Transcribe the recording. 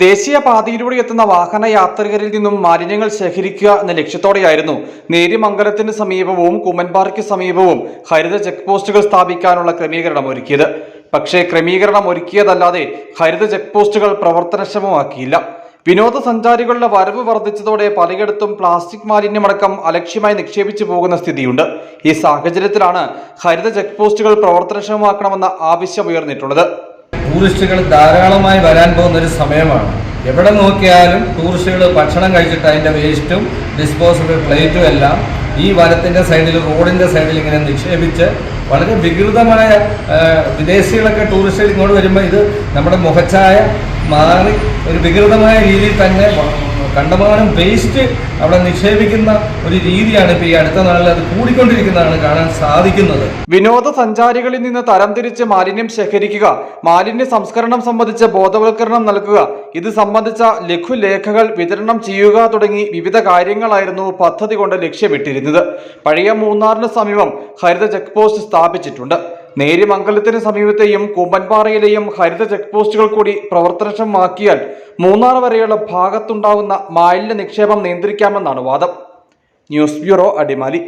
ദേശീയപാതയിലൂടെ എത്തുന്ന വാഹനയാത്രികരിൽ നിന്നും മാലിന്യങ്ങൾ ശേഖരിക്കുക എന്ന ലക്ഷ്യത്തോടെയായിരുന്നു നേര്യമംഗലത്തിന് സമീപവും കുമ്മൻപാറയ്ക്ക് സമീപവും ഹരിത ചെക്ക് പോസ്റ്റുകൾ സ്ഥാപിക്കാനുള്ള ക്രമീകരണം ഒരുക്കിയത്. പക്ഷേ ക്രമീകരണം ഒരുക്കിയതല്ലാതെ ഹരിത ചെക്ക് പോസ്റ്റുകൾ പ്രവർത്തനക്ഷമമാക്കിയില്ല. വിനോദസഞ്ചാരികളുടെ വരവ് വർദ്ധിച്ചതോടെ പലയിടത്തും പ്ലാസ്റ്റിക് മാലിന്യമടക്കം അലക്ഷ്യമായി നിക്ഷേപിച്ചു പോകുന്ന സ്ഥിതിയുണ്ട്. ഈ സാഹചര്യത്തിലാണ് ഹരിത ചെക്ക് പോസ്റ്റുകൾ പ്രവർത്തനക്ഷമമാക്കണമെന്ന ആവശ്യം ഉയർന്നിട്ടുള്ളത്. ടൂറിസ്റ്റുകൾ ധാരാളമായി വരാൻ പോകുന്ന ഒരു സമയമാണ്. എവിടെ നോക്കിയാലും ടൂറിസ്റ്റുകൾ ഭക്ഷണം കഴിച്ചിട്ട് അതിൻ്റെ വേസ്റ്റും ഡിസ്പോസിബിൾ പ്ലേറ്റും എല്ലാം ഈ വനത്തിൻ്റെ സൈഡിൽ, റോഡിൻ്റെ സൈഡിൽ ഇങ്ങനെ നിക്ഷേപിച്ച് വളരെ വികൃതമായ, വിദേശികളൊക്കെ ടൂറിസ്റ്റുകൾ ഇങ്ങോട്ട് വരുമ്പോൾ ഇത് നമ്മുടെ മുഖച്ഛായ മാറി ഒരു വികൃതമായ രീതിയിൽ തന്നെ കണ്ടമാനം വേസ്റ്റ് അവിടെ നിക്ഷേപിക്കുന്ന ഒരു രീതിയാണ് ഇപ്പോൾ ഈ അടുത്ത നാളിൽ അത് കൂടിക്കൊണ്ടിരിക്കുന്നതാണ് കാണാൻ സാധിക്കുന്നത്. വിനോദസഞ്ചാരികളിൽ നിന്ന് തരംതിരിച്ച് മാലിന്യം ശേഖരിക്കുക, മാലിന്യ സംസ്കരണം സംബന്ധിച്ച് ബോധവൽക്കരണം നൽകുക, ഇത് സംബന്ധിച്ച ലഘുലേഖകൾ വിതരണം ചെയ്യുക തുടങ്ങി വിവിധ കാര്യങ്ങളായിരുന്നു പദ്ധതി കൊണ്ട് ലക്ഷ്യമിട്ടിരുന്നത്. പഴയ മൂന്നാറിന് സമീപം ഹരിത ചെക്ക് പോസ്റ്റ് സ്ഥാപിച്ചിട്ടുണ്ട്. നേര്യമംഗലത്തിന് സമീപത്തെയും കുമ്പൻപാറയിലെയും ഹരിത ചെക്ക് പോസ്റ്റുകൾ കൂടി പ്രവർത്തനക്ഷമമാക്കിയാൽ മൂന്നാർ വരെയുള്ള ഭാഗത്തുണ്ടാകുന്ന മാലിന്യ നിക്ഷേപം നിയന്ത്രിക്കാമെന്നാണ് വാദം. News bureau, Adimali.